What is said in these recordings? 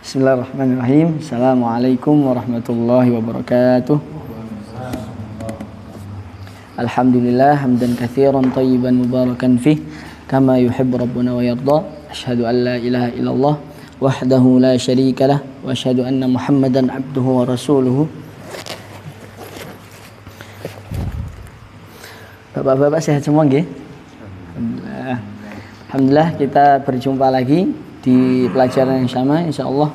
Bismillahirrahmanirrahim. Assalamualaikum warahmatullahi wabarakatuh. Alhamdulillah hamdan katsiran thayyiban mubarakan fih kama yuhibbu rabbuna wa yarda. Asyhadu an la ilaha illallah wahdahu la syarika lah wa asyhadu anna Muhammadan abduhu wa rasuluhu. Bapak-bapak sehat semua nggih? Alhamdulillah kita berjumpa lagi di pelajaran yang sama. Insyaallah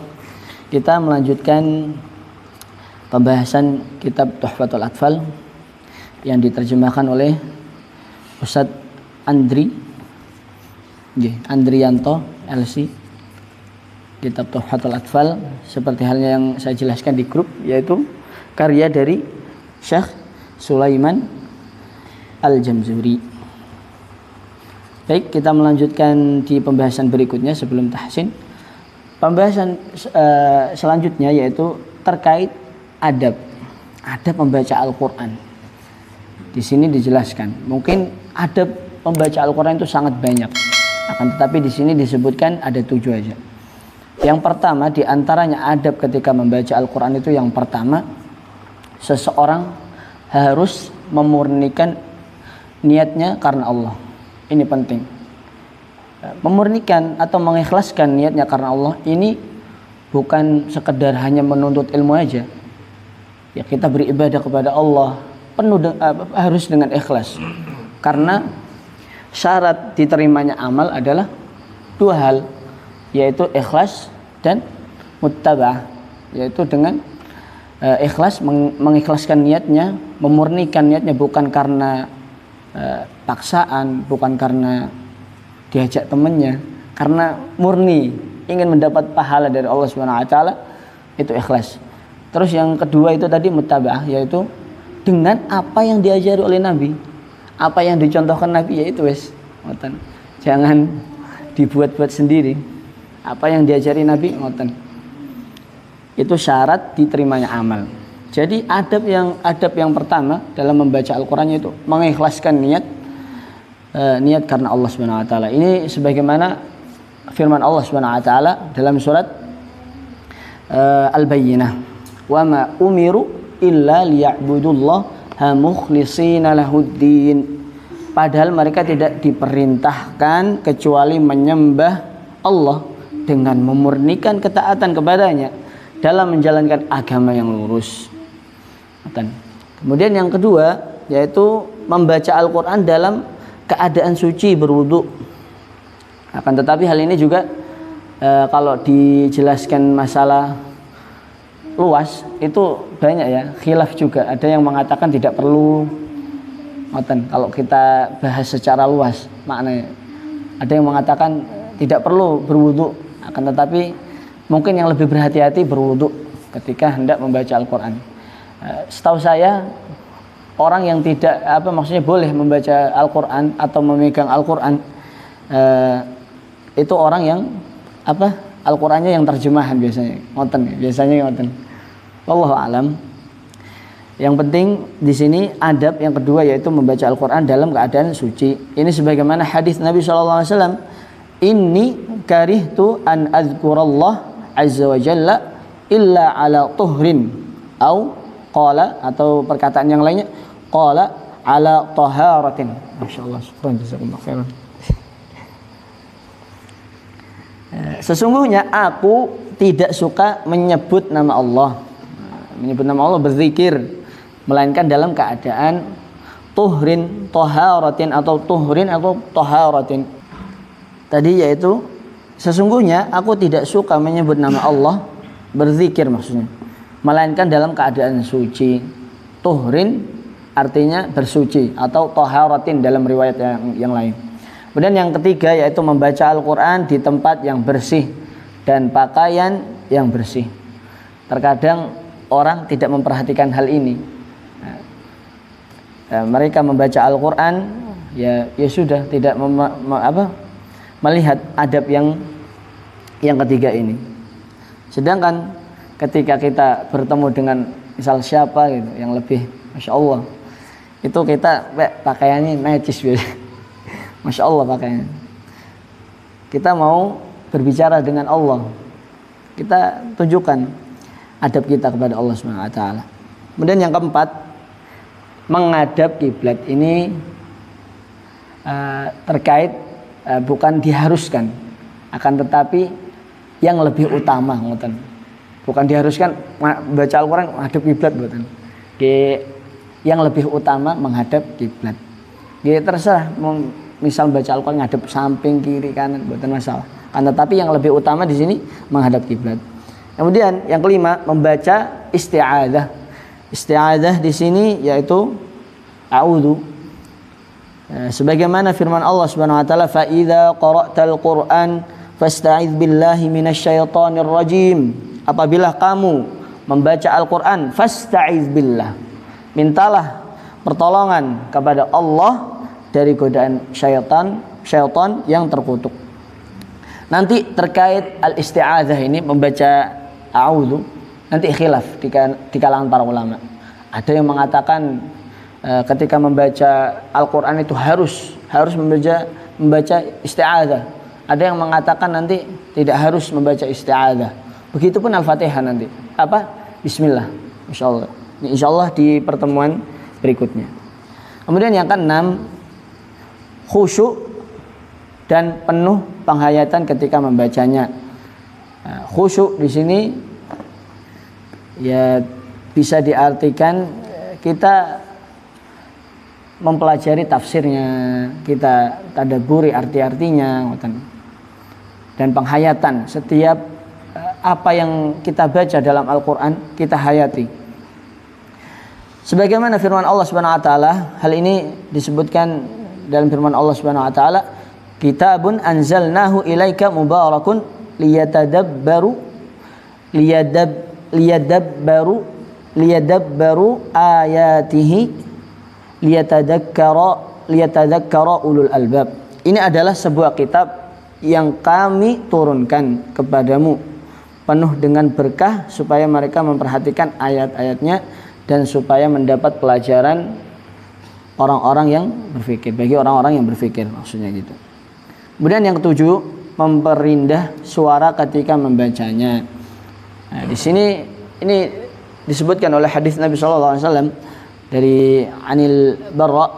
kita melanjutkan pembahasan kitab Tuhfatul Atfal yang diterjemahkan oleh Ustadz Andrianto LC. Kitab Tuhfatul Atfal seperti halnya yang saya jelaskan di grup, yaitu karya dari Syekh Sulaiman Al-Jamzuri. Baik, kita melanjutkan di pembahasan berikutnya sebelum tahsin. Pembahasan selanjutnya yaitu terkait adab membaca Al-Quran. Di sini dijelaskan, mungkin adab membaca Al-Quran itu sangat banyak, akan tetapi di sini disebutkan ada 7 aja. Yang pertama di antaranya adab ketika membaca Al-Quran itu, yang pertama seseorang harus memurnikan niatnya karena Allah. Ini penting. Memurnikan atau mengikhlaskan niatnya karena Allah ini bukan sekedar hanya menuntut ilmu aja. Ya, kita beribadah kepada Allah harus dengan ikhlas. Karena syarat diterimanya amal adalah 2 hal, yaitu ikhlas dan muttaba'ah, yaitu dengan ikhlas, mengikhlaskan niatnya, memurnikan niatnya bukan karena paksaan, bukan karena diajak temannya, karena murni ingin mendapat pahala dari Allah Subhanahu wa taala, itu ikhlas. Terus yang kedua itu tadi muttaba'ah, yaitu dengan apa yang diajari oleh Nabi, apa yang dicontohkan Nabi, yaitu ngoten. Jangan dibuat-buat sendiri. Apa yang diajari Nabi, ngoten. Itu syarat diterimanya amal. Jadi adab yang pertama dalam membaca Al-Quran itu mengikhlaskan niat karena Allah Subhanahu wa taala. Ini sebagaimana firman Allah Subhanahu wa taala dalam surat Al-Bayyinah. Wa ma umiru illa liya'budullaha mukhlishina lahuddin. Padahal mereka tidak diperintahkan kecuali menyembah Allah dengan memurnikan ketaatan kepadanya dalam menjalankan agama yang lurus. Kemudian yang kedua yaitu membaca Al-Quran dalam keadaan suci, berwudu. Akan tetapi hal ini juga kalau dijelaskan masalah luas itu banyak ya, khilaf juga. Ada yang mengatakan tidak perlu, kalau kita bahas secara luas maknanya. Ada yang mengatakan tidak perlu berwudu, akan tetapi mungkin yang lebih berhati-hati berwudu ketika hendak membaca Al-Quran. Setahu saya orang yang tidak boleh membaca Al-Quran atau memegang Al-Quran itu orang yang Al-Qurannya yang terjemahan biasanya ngoten. Wallahu alam. Yang penting di sini adab yang kedua yaitu membaca Al-Quran dalam keadaan suci. Ini sebagaimana hadis Nabi SAW, inni karihtu an azkurallah azza wa jalla illa ala tuhrin qala, atau perkataan yang lainnya qala ala taharatin. Masyaallah, syukran jazakumullah khairan. Sesungguhnya aku tidak suka menyebut nama Allah, berzikir, melainkan dalam keadaan tuhrin, taharatin, atau tuhrin atau taharatin. Tadi yaitu sesungguhnya aku tidak suka menyebut nama Allah, berzikir maksudnya, melainkan dalam keadaan suci. Tuhrin artinya bersuci, atau taharatin dalam riwayat yang lain. Kemudian yang ketiga yaitu membaca Al-Quran di tempat yang bersih dan pakaian yang bersih. Terkadang orang tidak memperhatikan hal ini. Mereka membaca Al-Quran ya sudah tidak melihat adab yang ketiga ini. Sedangkan ketika kita bertemu dengan misal siapa gitu yang lebih Masya Allah, itu kita pakaiannya najis biasa. Masya Allah pakaiannya. Kita mau berbicara dengan Allah, Kita tunjukkan adab kita kepada Allah Subhanahu wa taala. Kemudian yang keempat, menghadap kiblat ini terkait bukan diharuskan, akan tetapi yang lebih utama ngoten. Bukan diharuskan baca Al-Qur'an menghadap kiblat mboten. Yang lebih utama menghadap kiblat. Terserah misal baca Al-Qur'an ngadep samping, kiri, kanan mboten masalah. Akan tetapi yang lebih utama di sini menghadap kiblat. Kemudian yang kelima, membaca isti'adzah. Isti'adzah di sini yaitu a'udzu. Sebagaimana firman Allah Subhanahu wa taala, "Fa idza qara'tal Qur'an fasta'iz billahi minasyaitonir rajim." Apabila kamu membaca Al-Qur'an, fasta'iz billah. Mintalah pertolongan kepada Allah dari godaan syaitan yang terkutuk. Nanti terkait al-isti'adzah ini membaca a'udzu nanti khilaf di kalangan para ulama. Ada yang mengatakan ketika membaca Al-Qur'an itu harus membaca isti'adzah. Ada yang mengatakan nanti tidak harus membaca isti'adzah. Begitupun Al-Fatihah nanti. Apa? Bismillah. Insyaallah. Insyaallah di pertemuan berikutnya. Kemudian yang keenam, khusyuk dan penuh penghayatan ketika membacanya. Khusyuk di sini ya bisa diartikan kita mempelajari tafsirnya, kita tadabburi arti-artinya, dan penghayatan setiap apa yang kita baca dalam Al-Qur'an kita hayati. Sebagaimana firman Allah Subhanahu wa taala, hal ini disebutkan dalam firman Allah Subhanahu wa taala, "Kitabun anzalnahu ilaika mubarakun liyadabbaru ayatihi liyatadzakkara ulul albab." Ini adalah sebuah kitab yang kami turunkan kepadamu penuh dengan berkah supaya mereka memperhatikan ayat-ayatnya dan supaya mendapat pelajaran orang-orang yang berfikir, bagi orang-orang yang berfikir maksudnya gitu. Kemudian yang ketujuh, memperindah suara ketika membacanya. Nah, di sini ini disebutkan oleh hadis Nabi sallallahu alaihi wasallam dari Anil Barra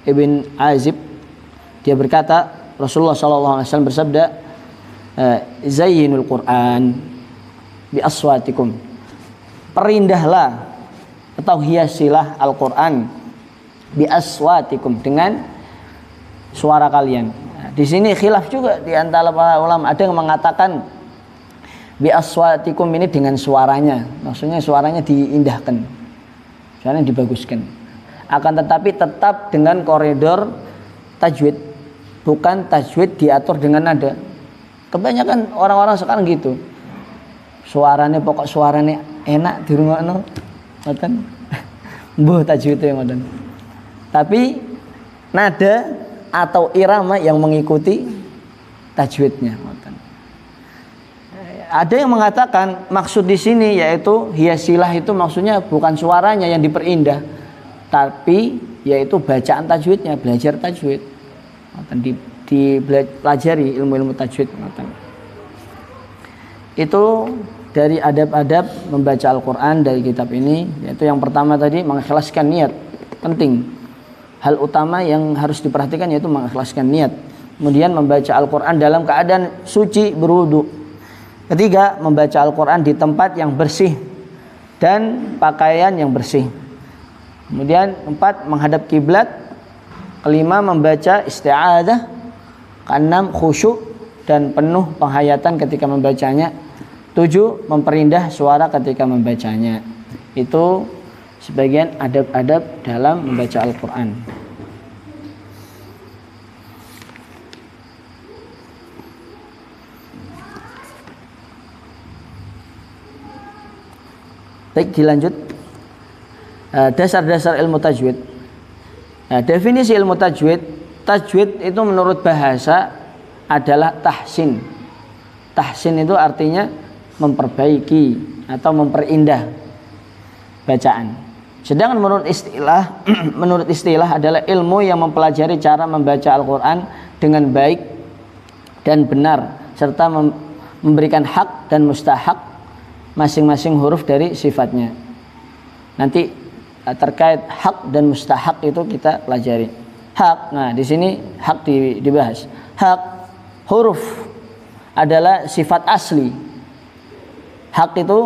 ibn Azib, dia berkata Rasulullah sallallahu alaihi wasallam bersabda, "Zayyinul Qur'an bi aswatikum." Perindahlah atau hiasilah Al-Qur'an bi aswatikum, dengan suara kalian. Nah, di sini khilaf juga di antara para ulama. Ada yang mengatakan bi aswatikum ini dengan suaranya, maksudnya suaranya diindahkan, suaranya dibaguskan. Akan tetapi tetap dengan koridor tajwid, bukan tajwid diatur dengan nada. Kebanyakan orang-orang sekarang gitu. Suaranya pokok suaranya enak dirungokno, ngoten. Mbuh tajwidnya ngoten. Tapi nada atau irama yang mengikuti tajwidnya, ngoten. Ada yang mengatakan maksud di sini yaitu hiasilah itu maksudnya bukan suaranya yang diperindah, tapi yaitu bacaan tajwidnya, belajar tajwid. Dipelajari ilmu-ilmu tajwid. Itu dari adab-adab membaca Al-Quran dari kitab ini, yaitu yang pertama tadi mengikhlaskan niat, penting. Hal utama yang harus diperhatikan yaitu mengikhlaskan niat. Kemudian membaca Al-Quran dalam keadaan suci, berwudu. Ketiga, membaca Al-Quran di tempat yang bersih dan pakaian yang bersih. Kemudian 4, menghadap kiblat. Kelima, membaca isti'adzah. Keenam, khusyuk dan penuh penghayatan ketika membacanya. 7, memperindah suara ketika membacanya. Itu sebagian adab-adab dalam membaca Al-Quran. Baik, dilanjut. Dasar-dasar ilmu tajwid. Definisi ilmu tajwid. Tajwid itu menurut bahasa adalah tahsin. Tahsin itu artinya memperbaiki atau memperindah bacaan. Sedangkan menurut istilah adalah ilmu yang mempelajari cara membaca Al-Quran dengan baik dan benar, serta memberikan hak dan mustahak masing-masing huruf dari sifatnya. Nanti terkait hak dan mustahak itu kita pelajari. Hak, nah di sini hak dibahas. Hak huruf adalah sifat asli. Hak itu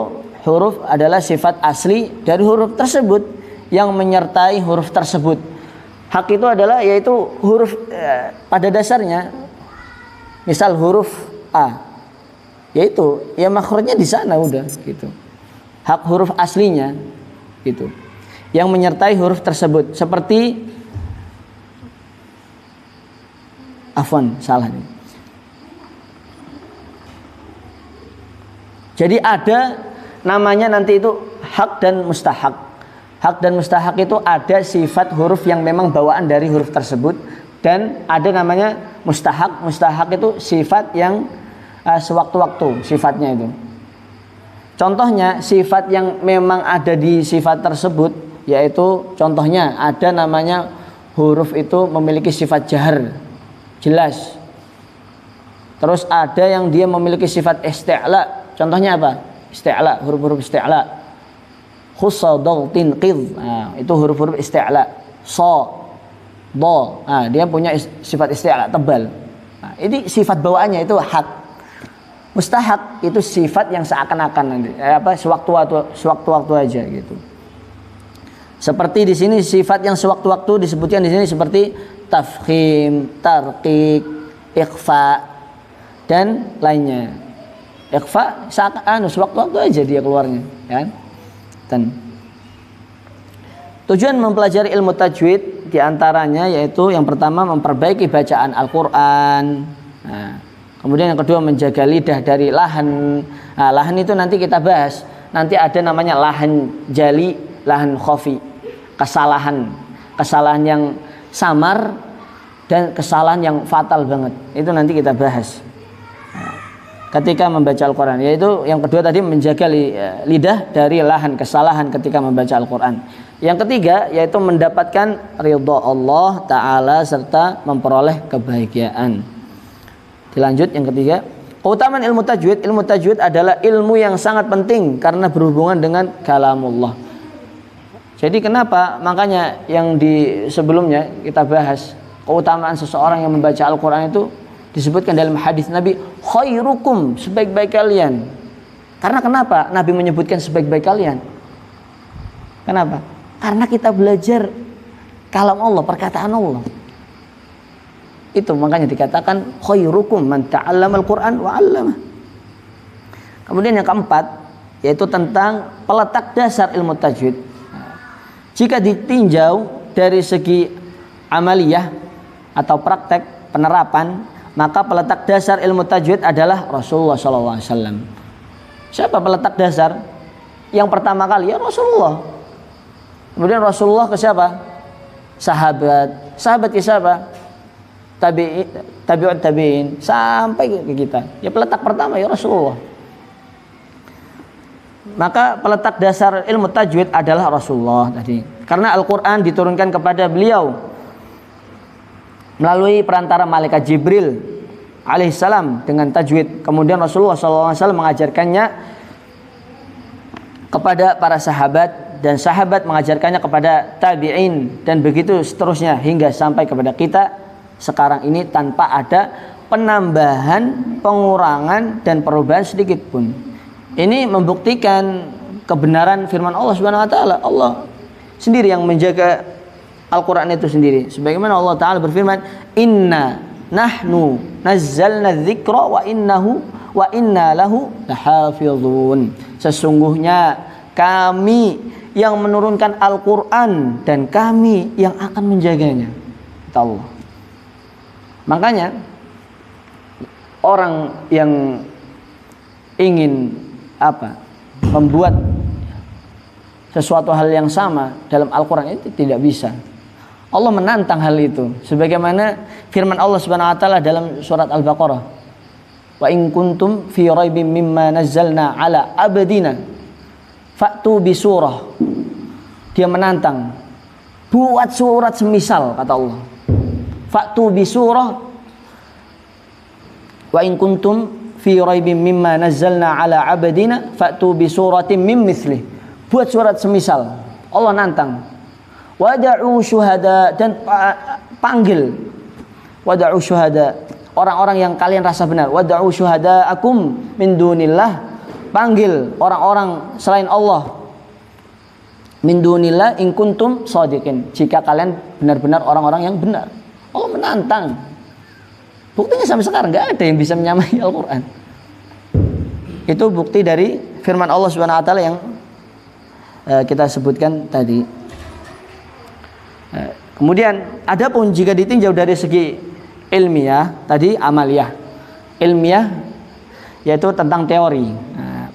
huruf adalah sifat asli dari huruf tersebut yang menyertai huruf tersebut. Hak itu adalah yaitu huruf pada dasarnya. Misal huruf A, yaitu ya makhrajnya di sana udah gitu. Hak huruf aslinya gitu. Yang menyertai huruf tersebut seperti salah nih. Jadi ada namanya nanti itu hak dan mustahak. Hak dan mustahak itu ada sifat huruf yang memang bawaan dari huruf tersebut, dan ada namanya mustahak. Mustahak itu sifat yang sewaktu-waktu sifatnya itu. Contohnya sifat yang memang ada di sifat tersebut, yaitu contohnya ada namanya huruf itu memiliki sifat jahar, jelas. Terus ada yang dia memiliki sifat isti'la. Contohnya apa? Isti'la, huruf-huruf isti'la. Khussa, dagtin, qidh. Nah, itu huruf-huruf isti'la. So, do. Nah, dia punya sifat isti'la tebal. Nah, ini sifat bawaannya itu hak. Mustahak itu sifat yang seakan-akan nanti sewaktu-waktu aja gitu. Seperti di sini sifat yang sewaktu-waktu disebutkan di sini seperti tafkhim, tarqiq, ikhfa dan lainnya. Ikhfa sewaktu-waktu aja dia keluarnya, kan? Dan tujuan mempelajari ilmu tajwid diantaranya yaitu yang pertama memperbaiki bacaan Al-Quran. Nah, kemudian yang kedua menjaga lidah dari lahan. Nah, lahan itu nanti kita bahas. Nanti ada namanya lahan jali, lahan khafi. Kesalahan yang samar dan kesalahan yang fatal banget. Itu nanti kita bahas. Ketika membaca Al-Quran, yaitu yang kedua tadi menjaga lidah dari lahan kesalahan ketika membaca Al-Quran. Yang ketiga yaitu mendapatkan ridha Allah Ta'ala serta memperoleh kebahagiaan. Dilanjut yang ketiga, keutamaan ilmu tajwid. Ilmu tajwid adalah ilmu yang sangat penting karena berhubungan dengan kalamullah. Jadi kenapa? Makanya yang di sebelumnya kita bahas keutamaan seseorang yang membaca Al-Quran itu disebutkan dalam hadis Nabi, khairukum, sebaik-baik kalian. Karena kenapa Nabi menyebutkan sebaik-baik kalian? Kenapa? Karena kita belajar kalam Allah, perkataan Allah. Itu makanya dikatakan khairukum man ta'allama al-Quran wa 'allamah. Kemudian yang keempat yaitu tentang peletak dasar ilmu tajwid. Jika ditinjau dari segi amaliyah atau praktek penerapan, maka peletak dasar ilmu tajwid adalah Rasulullah SAW. Siapa peletak dasar? Yang pertama kali ya Rasulullah. Kemudian Rasulullah ke siapa? Sahabat. Sahabat ke siapa? Tabi'ut tabi'in sampai ke kita. Ya peletak pertama ya Rasulullah. Maka peletak dasar ilmu tajwid adalah Rasulullah tadi. Karena Al-Quran diturunkan kepada beliau melalui perantara malaikat Jibril alaihissalam dengan tajwid. Kemudian Rasulullah SAW mengajarkannya kepada para sahabat, dan sahabat mengajarkannya kepada tabi'in, dan begitu seterusnya hingga sampai kepada kita sekarang ini tanpa ada penambahan, pengurangan dan perubahan sedikit pun. Ini membuktikan kebenaran firman Allah Subhanahu wa taala. Allah sendiri yang menjaga Al-Quran itu sendiri. Sebagaimana Allah Ta'ala berfirman, Inna nahnu nazzalna dzikra wa inna lahu lahafizun. Sesungguhnya kami yang menurunkan Al-Quran dan kami yang akan menjaganya. Kata Allah. Makanya orang yang ingin membuat sesuatu hal yang sama dalam Al-Quran itu tidak bisa. Allah menantang hal itu sebagaimana firman Allah Subhanahu wa taala dalam surat Al-Baqarah, wa in kuntum fi raibim mimma nazzalna ala abdina fa'tu bi surah. Dia menantang, buat surat semisal, kata Allah. Fa'tu bi surah wa in kuntum fi fi raibim mimma nazzalna ala abdina fa'tu bi suratin mim mithlih. Buat surat semisal. Allah nantang. Wada'u syuhada, dan panggil. Wada'u syuhada, orang-orang yang kalian rasa benar. Wada'u syuhada'akum min dunillah. Panggil orang-orang selain Allah. Min dunillah in kuntum shadiqin. Jika kalian benar-benar orang-orang yang benar. Allah menantang. Buktinya sampai sekarang nggak ada yang bisa menyamai Al-Quran. Itu bukti dari firman Allah Subhanahu wa taala yang kita sebutkan tadi. Kemudian adapun jika ditinjau dari segi ilmiah, tadi amaliyah. Ilmiah yaitu tentang teori.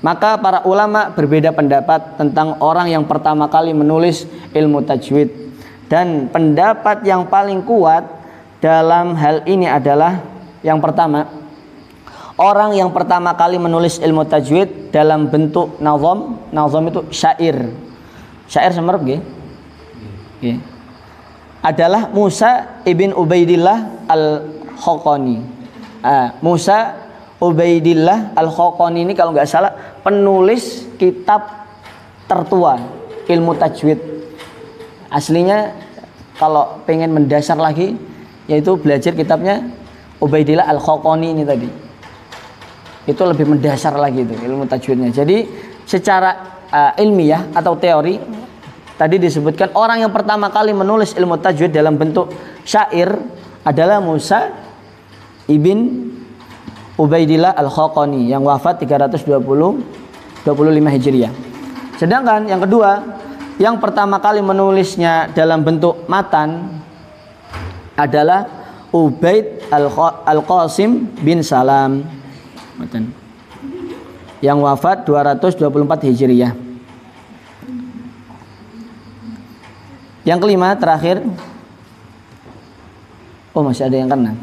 Maka para ulama berbeda pendapat tentang orang yang pertama kali menulis ilmu tajwid. Dan pendapat yang paling kuat dalam hal ini adalah yang pertama, orang yang pertama kali menulis ilmu tajwid dalam bentuk nazam. Nazam itu syair. Syair semerep nggih. Nggih. Adalah Musa ibn Ubaidillah al-Khaqani. Musa Ubaidillah al-Khaqani ini kalau nggak salah penulis kitab tertua ilmu tajwid. Aslinya kalau pengen mendasar lagi yaitu belajar kitabnya Ubaidillah al-Khaqani ini tadi. Itu lebih mendasar lagi itu ilmu tajwidnya. Jadi secara ilmiah atau teori tadi disebutkan orang yang pertama kali menulis ilmu tajwid dalam bentuk syair adalah Musa ibn Ubaidillah al-Khaqani yang wafat 325 Hijriah. Sedangkan yang kedua, yang pertama kali menulisnya dalam bentuk matan adalah Ubaid al-Qasim bin Salam yang wafat 224 Hijriah. Yang kelima terakhir, masih ada yang keenam.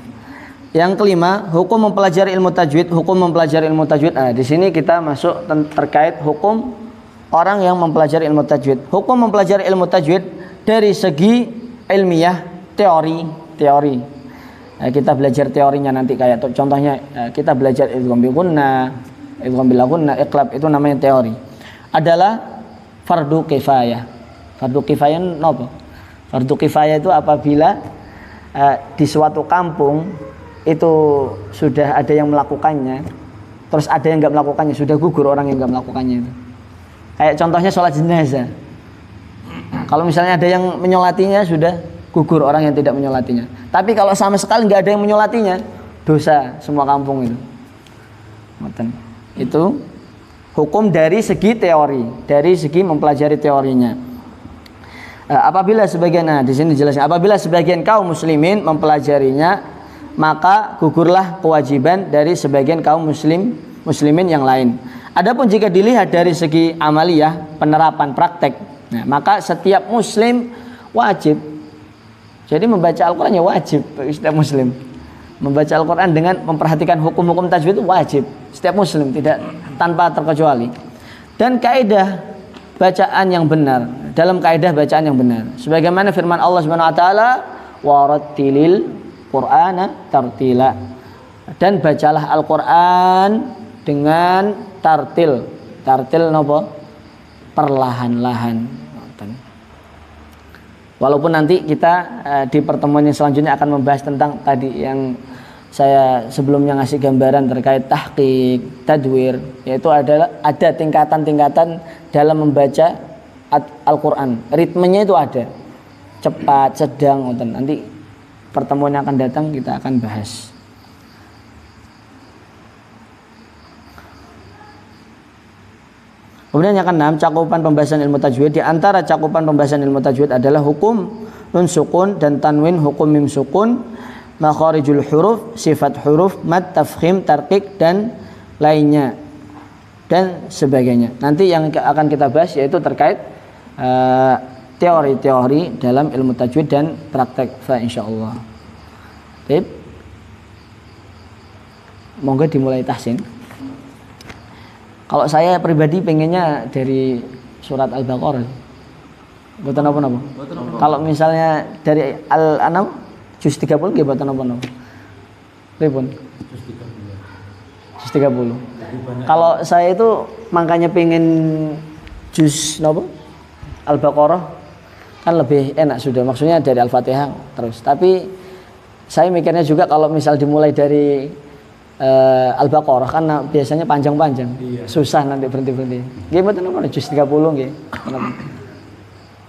Yang kelima, hukum mempelajari ilmu tajwid. Hukum mempelajari ilmu tajwid. Di sini kita masuk terkait hukum orang yang mempelajari ilmu tajwid. Hukum mempelajari ilmu tajwid dari segi ilmiah, teori. Kita belajar teorinya nanti kayak contohnya kita belajar idgham bi gunnah, idgham bil gunnah, iqlab, itu namanya teori. Adalah fardu kifayah. Fardu kifayah apa? Fardu kifayah itu apabila di suatu kampung itu sudah ada yang melakukannya, terus ada yang nggak melakukannya, sudah gugur orang yang nggak melakukannya itu. Kayak contohnya sholat jenazah. Kalau misalnya ada yang menyolatinya, sudah gugur orang yang tidak menyolatinya. Tapi kalau sama sekali nggak ada yang menyolatinya, dosa semua kampung itu. Itu hukum dari segi teori, dari segi mempelajari teorinya. Apabila sebagian, di sini jelasnya, apabila sebagian kaum muslimin mempelajarinya, maka gugurlah kewajiban dari sebagian kaum muslimin yang lain. Adapun jika dilihat dari segi amaliyah, penerapan praktek, maka setiap muslim wajib. Jadi membaca Al-Quran ya wajib setiap muslim. Membaca Al-Quran dengan memperhatikan hukum-hukum tajwid itu wajib setiap muslim, tidak tanpa terkecuali. Dan kaidah bacaan yang benar, dalam kaidah bacaan yang benar, sebagaimana firman Allah Subhanahu wa taala, warattilil Qur'ana tartila, dan bacalah Al-Quran dengan tartil. Tartil napa? Perlahan-lahan. Walaupun nanti kita di pertemuan yang selanjutnya akan membahas tentang tadi yang saya sebelumnya ngasih gambaran terkait tahqiq, tadwir, yaitu adalah ada tingkatan-tingkatan dalam membaca Al-Quran. Ritmenya itu ada, cepat, sedang. Nanti pertemuan yang akan datang kita akan bahas. Kemudian yang keenam, cakupan pembahasan ilmu tajwid. Di antara cakupan pembahasan ilmu tajwid adalah hukum nun sukun dan tanwin, hukum mim sukun, makharijul huruf, sifat huruf, mad, tafkhim, tarqiq, dan lainnya dan sebagainya. Nanti yang akan kita bahas yaitu terkait teori-teori dalam ilmu tajwid dan praktek insyaallah. Baik. Monggo dimulai tahsin. Kalau saya pribadi pengennya dari surat Al-Baqarah. Mboten napa-napa. Kalau misalnya dari Al-An'am juz 30 nggih mboten napa-napa. Pripun? Juz 30. Kalau saya itu makanya pengen juz nopo? Al-Baqarah kan lebih enak sudah, maksudnya dari Al-Fatihah terus. Tapi saya mikirnya juga kalau misal dimulai dari Al-Baqarah kan biasanya panjang-panjang. Iya. Susah nanti berhenti-berhenti. Nggih mboten napa juz 30 nggih.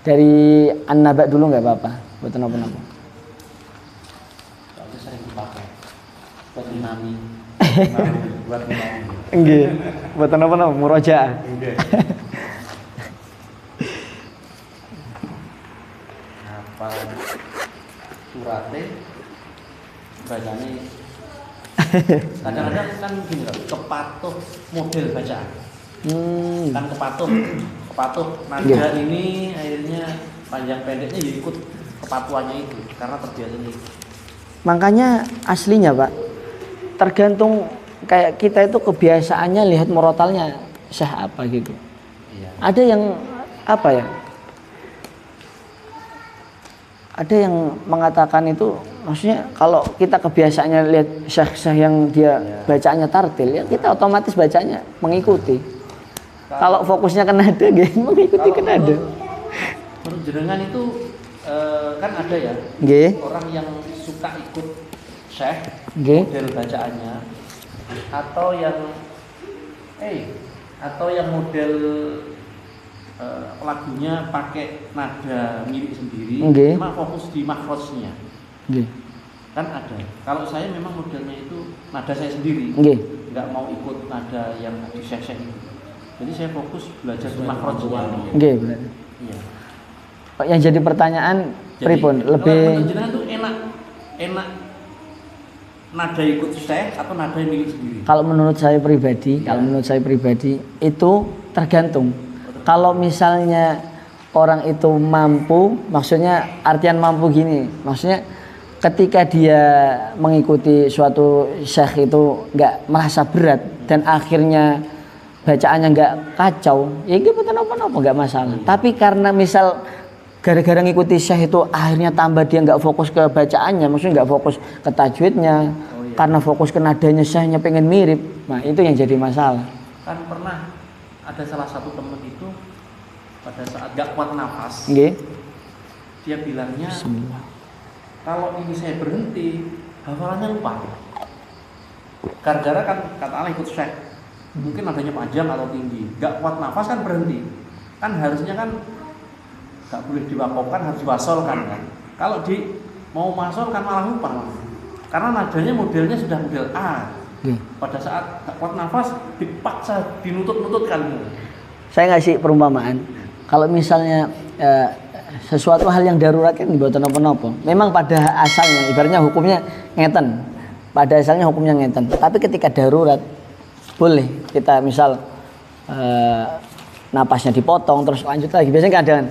Dari An-Naba dulu enggak apa-apa. Mboten napa-napa. Kalau saya dipakai buat imami. Buat imami. Nggih. Mboten napa-napa murojaah. Nggih. Apa surate bacanya kadang-kadang kan gini loh, kepatuh model bacaan. Kan kepatuh nada yeah. Ini akhirnya panjang pendeknya ya ikut kepatuhannya itu karena terbiasa itu. Makanya aslinya Pak tergantung kayak kita itu kebiasaannya lihat murotalnya syah apa gitu. Iya. Ada yang apa ya? Ada yang mengatakan itu maksudnya kalau kita kebiasaannya lihat syah-syah yang dia bacaannya tartil ya kita otomatis bacanya mengikuti. Kalau fokusnya ke nada gitu mengikuti ke nada. Menurut jenengan itu kan ada ya orang yang suka ikut syekh model bacaannya atau yang model lagunya pakai nada milik sendiri, cuma fokus di makhrajnya. Kan ada. Kalau saya memang modelnya itu nada saya sendiri, nggak mau ikut nada yang di syekh itu. Jadi saya fokus belajar di makhrajnya. Iya. Yang jadi pertanyaan pripun lebih jenengan tuh enak nada ikut syekh atau nada milik sendiri? Kalau menurut saya pribadi itu tergantung. Kalau misalnya orang itu mampu, maksudnya artian mampu gini, maksudnya ketika dia mengikuti suatu syekh itu nggak merasa berat dan akhirnya bacaannya nggak kacau, ya nggak apa-apa nggak masalah. Tapi karena misal gara-gara ngikuti syekh itu akhirnya tambah dia nggak fokus ke bacaannya, maksudnya nggak fokus ke tajwidnya, karena fokus ke nadanya syekhnya pengen mirip, nah itu yang jadi masalah. Kan pernah ada salah satu teman itu pada saat gak kuat nafas, dia bilangnya kalau ini saya berhenti hafalannya lupa. Gara-gara kan kata Allah ikut syekh, mungkin nadanya panjang atau tinggi, gak kuat nafas kan berhenti. Kan harusnya kan gak boleh diwakofkan, harus diwasolkan kan. Kalau mau masol kan malah lupa, karena nadanya modelnya sudah model A. Pada saat gak kuat nafas dipaksa dinutut-nututkan. Saya ngasih perumpamaan. Kalau misalnya sesuatu hal yang darurat kan dibuat nopo-nopo. Memang pada asalnya ibaratnya hukumnya ngeten. Pada asalnya hukumnya ngeten. Tapi ketika darurat boleh kita misal napasnya dipotong terus lanjut lagi. Biasanya keadaan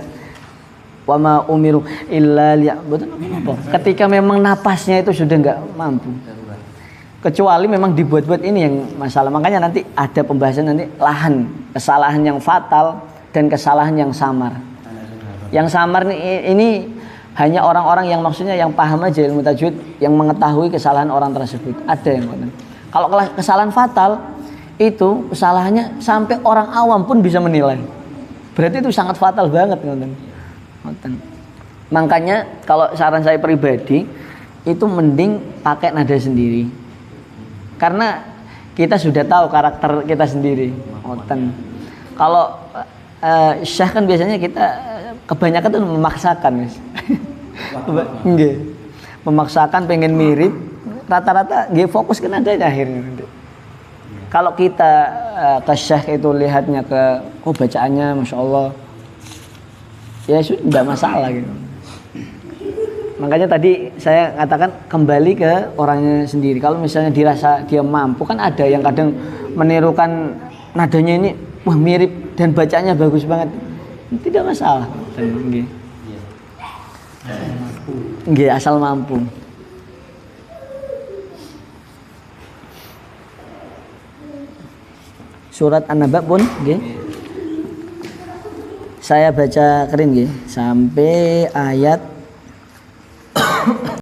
wa ma umiru illa liya'budun apa? Ketika memang napasnya itu sudah enggak mampu. Kecuali memang dibuat-buat ini yang masalah. Makanya nanti ada pembahasan nanti kesalahan yang fatal dan kesalahan yang samar. Yang samar ini hanya orang-orang yang maksudnya yang paham aja ilmu tajwid, yang mengetahui kesalahan orang tersebut. Ada yang ngoten. Kalau kesalahan fatal itu kesalahannya sampai orang awam pun bisa menilai. Berarti itu sangat fatal banget ngoten. Makanya kalau saran saya pribadi itu mending pakai nada sendiri. Karena kita sudah tahu karakter kita sendiri. Kalau syah kan biasanya kita kebanyakan tuh memaksakan, guys. Memaksakan pengen mirip, rata-rata nggih fokus ke nadanya akhirnya nanti. Kalau kita ke syah itu lihatnya ke bacaannya Masya Allah, ya sudah tidak masalah gitu. Makanya tadi saya katakan kembali ke orangnya sendiri. Kalau misalnya dirasa dia mampu, kan ada yang kadang menirukan nadanya ini wah mirip dan bacanya bagus banget, tidak masalah. Nggih, asal mampu. Surat An-Naba pun nggih. Saya baca keren nggih sampai ayat